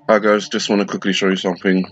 Hi guys, just want to quickly show you something.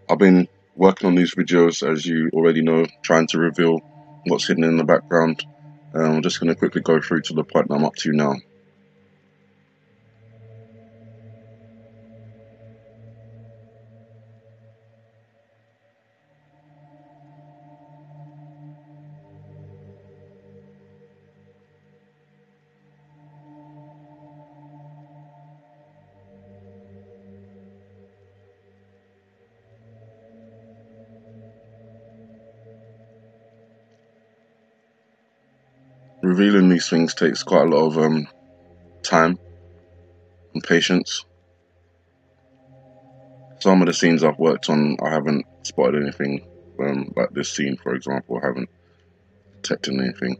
I've been working on these videos, as you already know, trying to reveal what's hidden in the background. I'm just going to quickly go through to the point I'm up to now. Revealing these things takes quite a lot of time and patience. Some of the scenes I've worked on, I haven't spotted anything, like this scene, for example, I haven't detected anything.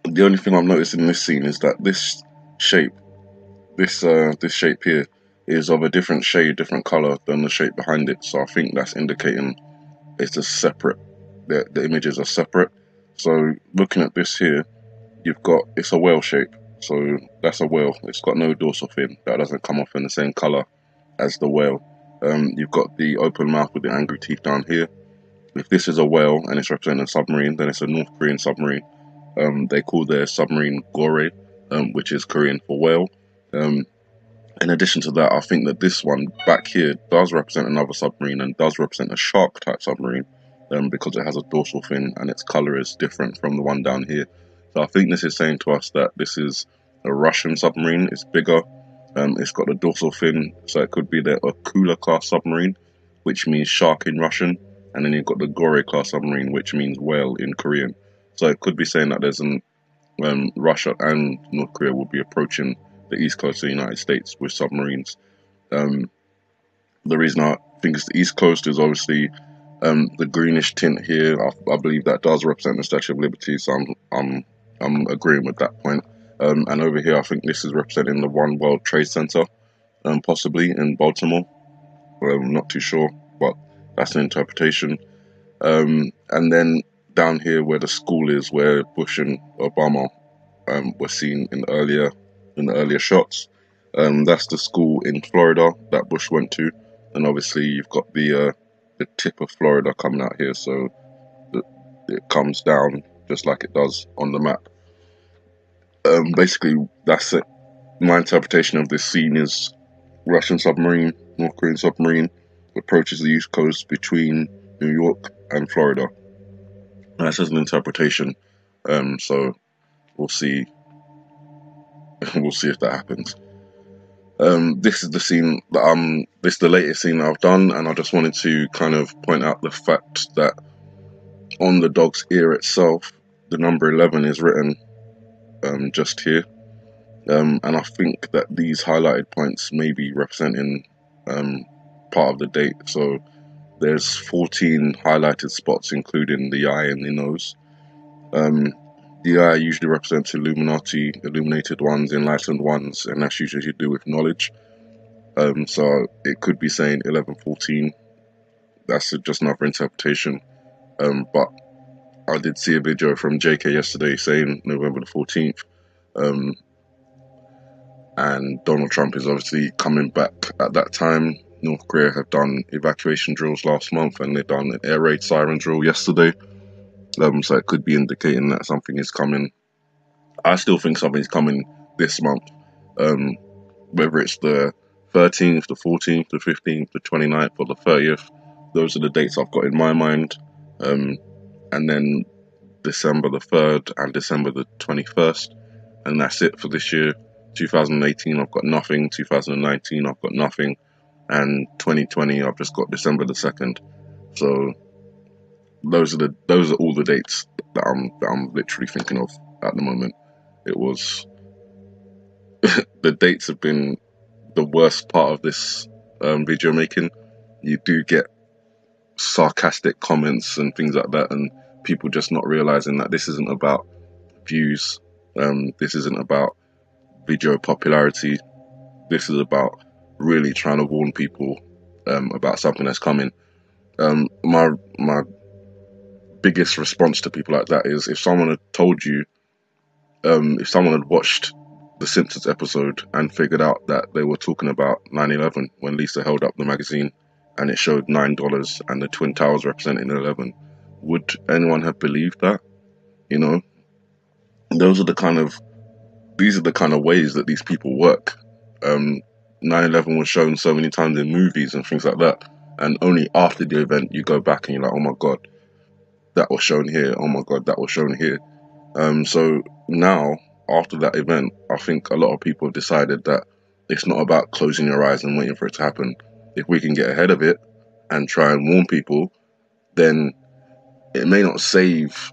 The only thing I've noticed in this scene is that this shape, this shape here, is of a different shade, different color than the shape behind it. So I think that's indicating it's a separate. The images are separate. So looking at this here, it's a whale shape. So that's a whale. It's got no dorsal fin. That doesn't come off in the same color as the whale. You've got the open mouth with the angry teeth down here. If this is a whale and it's representing a submarine, then it's a North Korean submarine. They call their submarine gore, which is Korean for whale. In addition to that, I think that this one back here does represent another submarine and does represent a shark type submarine, because it has a dorsal fin and its color is different from the one down here. So I think this is saying to us that this is a Russian submarine. It's bigger. It's got a dorsal fin, so it could be the Akula class submarine, which means shark in Russian, and then you've got the Gore class submarine, which means whale in Korean. So it could be saying that there's an Russia and North Korea will be approaching the east coast of the United States with submarines. Um, the reason I think it's the east coast is obviously the greenish tint here. I believe that does represent the Statue of Liberty, so I'm agreeing with that point. And over here, I think this is representing the One World Trade Center, possibly in Baltimore. I'm not too sure, but that's an interpretation. And then down here, where the school is, where Bush and Obama were seen in the earlier shots. That's the school in Florida that Bush went to, and obviously you've got the tip of Florida coming out here, so it comes down just like it does on the map. Basically, that's it. My interpretation of this scene is Russian submarine, North Korean submarine approaches the east coast between New York and Florida. And that's just an interpretation. So we'll see. We'll see if that happens. This is the scene that this is the latest scene that I've done, and I just wanted to kind of point out the fact that on the dog's ear itself, the number 11 is written just here, and I think that these highlighted points may be representing part of the date. So there's 14 highlighted spots, including the eye and the nose. The eye usually represents Illuminati, illuminated ones, enlightened ones, and that's usually to do with knowledge. So it could be saying 1114. That's just another interpretation. But I did see a video from JK yesterday saying November the 14th. And Donald Trump is obviously coming back at that time. North Korea have done evacuation drills last month, and they've done an air raid siren drill yesterday. So it could be indicating that something is coming. I still think something's coming this month. Whether it's the 13th, the 14th, the 15th, the 29th, or the 30th. Those are the dates I've got in my mind. And then December the 3rd and December the 21st. And that's it for this year. 2018, I've got nothing. 2019, I've got nothing. And 2020, I've just got December the 2nd. So those are all the dates that I'm literally thinking of at the moment. It was the dates have been the worst part of this video making. You do get sarcastic comments and things like that, and people just not realizing that this isn't about views. This isn't about video popularity. This is about really trying to warn people about something that's coming. My biggest response to people like that is if someone had told you if someone had watched the Simpsons episode and figured out that they were talking about 9/11 when Lisa held up the magazine and it showed $9 and the Twin Towers representing 11, would anyone have believed that? You know, those are the kind of these are the kind of ways that these people work. 9/11 was shown so many times in movies and things like that, and only after the event you go back and you're like, oh my god, that was shown here. Oh my god, that was shown here. So now, after that event, I think a lot of people have decided that it's not about closing your eyes and waiting for it to happen. If we can get ahead of it and try and warn people, then it may not save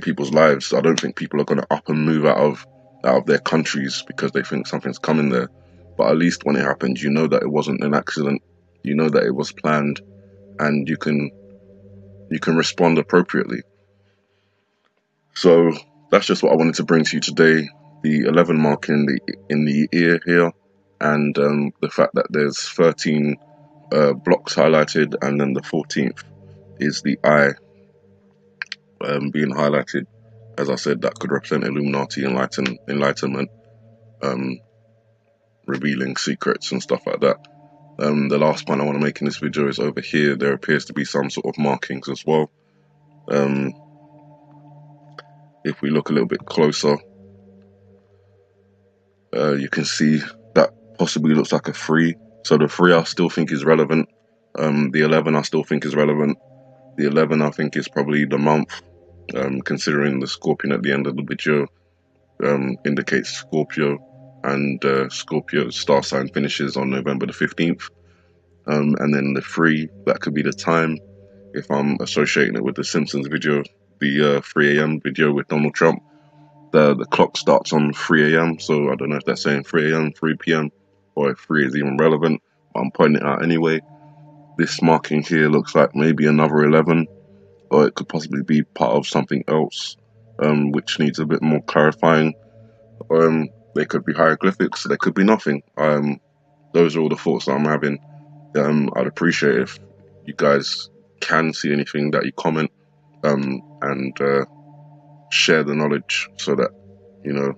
people's lives. I don't think people are going to up and move out of their countries because they think something's coming there. But at least when it happens, you know that it wasn't an accident. You know that it was planned, and you can respond appropriately. So that's just what I wanted to bring to you today. The 11 mark in the ear here, and the fact that there's 13 blocks highlighted, and then the 14th is the eye being highlighted. As I said, that could represent Illuminati, enlightenment, revealing secrets and stuff like that. The last point I want to make in this video is over here. There appears to be some sort of markings as well. If we look a little bit closer, you can see that possibly looks like a 3. So the 3 I still think is relevant. The 11 I still think is relevant. The 11 I think is probably the month, considering the scorpion at the end of the video indicates Scorpio, and Scorpio's star sign finishes on November the 15th. And then the 3, that could be the time. If I'm associating it with the Simpsons video, the 3 a.m. video with Donald Trump, the clock starts on 3 a.m. So I don't know if that's saying 3 a.m., 3 p.m., or if 3 is even relevant. But I'm pointing it out anyway. This marking here looks like maybe another 11, or it could possibly be part of something else, which needs a bit more clarifying. They could be hieroglyphics, they could be nothing. Those are all the thoughts that I'm having. I'd appreciate if you guys can see anything that you comment, and share the knowledge so that, you know,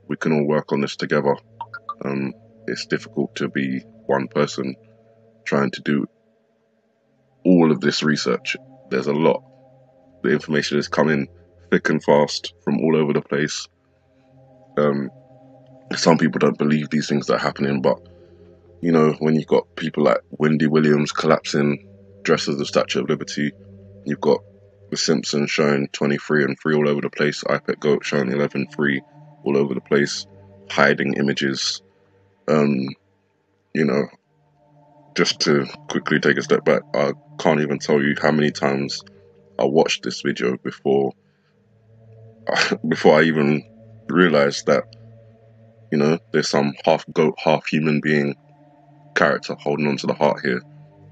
we can all work on this together. It's difficult to be one person trying to do all of this research. There's a lot. The information is coming thick and fast from all over the place. Some people don't believe these things that are happening, but you know, when you've got people like Wendy Williams collapsing, dressed as the Statue of Liberty, you've got The Simpsons showing 23 and 3 all over the place, iPad Goat showing 11-3 all over the place, hiding images. You know, just to quickly take a step back, I can't even tell you how many times I watched this video before I even realized that, you know, there's some half goat, half human being character holding onto the heart here,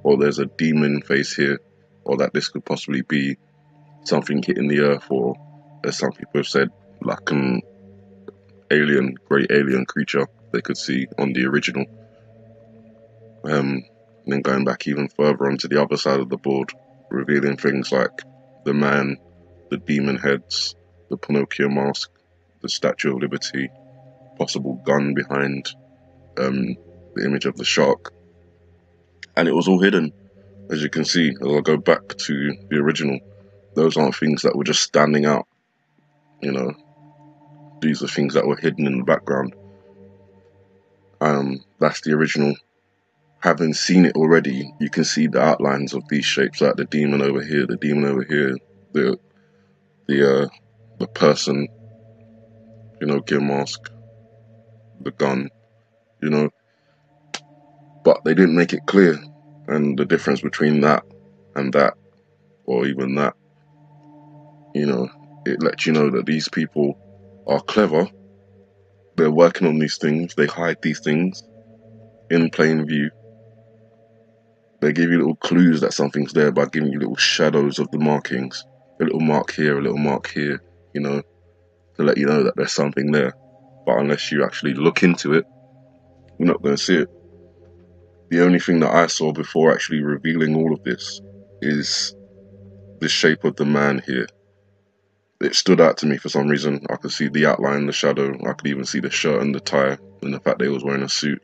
or there's a demon face here, or that this could possibly be something hitting the earth, or as some people have said, like an alien, great alien creature they could see on the original. And then going back even further onto the other side of the board, revealing things like the man, the demon heads, the Pinocchio mask, the Statue of Liberty, possible gun behind the image of the shark. And it was all hidden, as you can see. As I go back to the original, those aren't things that were just standing out, you know. These are things that were hidden in the background. That's the original. Having seen it already, you can see the outlines of these shapes, like the demon over here, the demon over here, the person, you know, gear mask, the gun, you know. But they didn't make it clear, and the difference between that and that, or even that, you know, it lets you know that these people are clever. They're working on these things. They hide these things in plain view. They give you little clues that something's there by giving you little shadows of the markings. A little mark here, a little mark here, you know, to let you know that there's something there. But unless you actually look into it, you're not going to see it. The only thing that I saw before actually revealing all of this is the shape of the man here. it stood out to me for some reason. I could see the outline, the shadow. I could even see the shirt and the tie, and the fact that he was wearing a suit.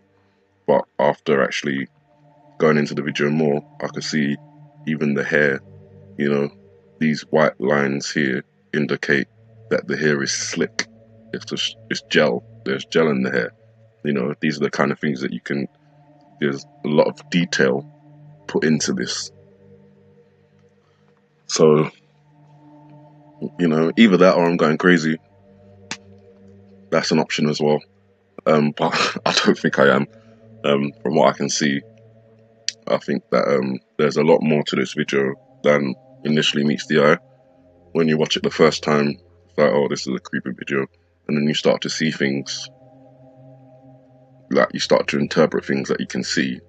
But after actually going into the video more, I could see even the hair. You know, these white lines here indicate that the hair is slick. It's gel. There's gel in the hair. You know, these are the kind of things that you can. There's a lot of detail put into this. So, you know, either that or I'm going crazy. That's an option as well. But I don't think I am. From what I can see, I think that there's a lot more to this video than initially meets the eye. When you watch it the first time, it's like, oh, this is a creepy video. And then you start to see things, like you start to interpret things that you can see.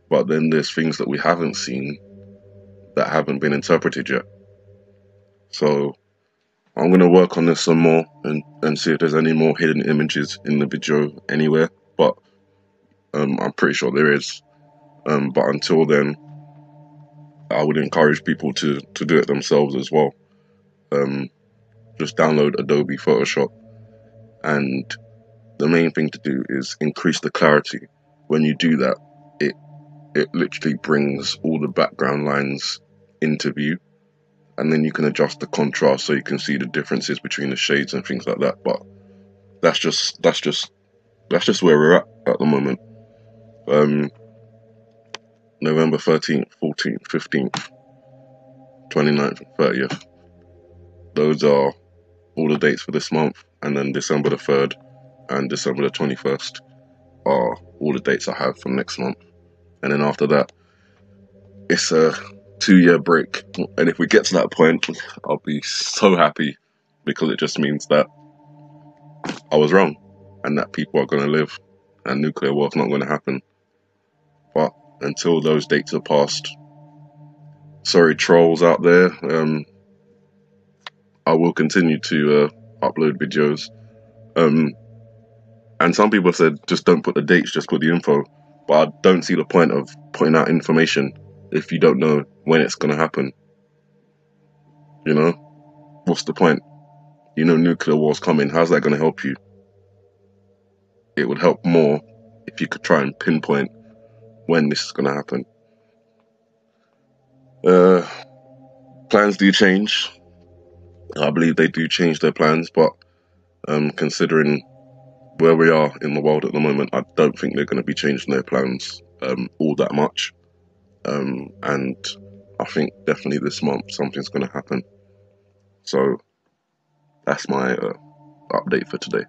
But then there's things that we haven't seen that haven't been interpreted yet. So I'm going to work on this some more and see if there's any more hidden images in the video anywhere. But I'm pretty sure there is. But until then, I would encourage people to do it themselves as well. Just download Adobe Photoshop, and the main thing to do is increase the clarity. When you do that, it literally brings all the background lines into view, and then you can adjust the contrast so you can see the differences between the shades and things like that. But that's just where we're at the moment. November 13th, 14th, 15th, 29th, 30th. Those are all the dates for this month, and then December the 3rd and December the 21st are all the dates I have for next month. And then after that, it's a 2-year break. And if we get to that point, I'll be so happy, because it just means that I was wrong and that people are going to live and nuclear war's not going to happen. But until those dates are passed, sorry trolls out there, I will continue to upload videos. And some people said, just don't put the dates, just put the info. But I don't see the point of putting out information if you don't know when it's going to happen. You know? What's the point? You know nuclear war's coming. How's that going to help you? It would help more if you could try and pinpoint when this is going to happen. Plans do change. I believe they do change their plans, but considering where we are in the world at the moment, I don't think they're going to be changing their plans all that much. And I think definitely this month something's going to happen. So that's my update for today.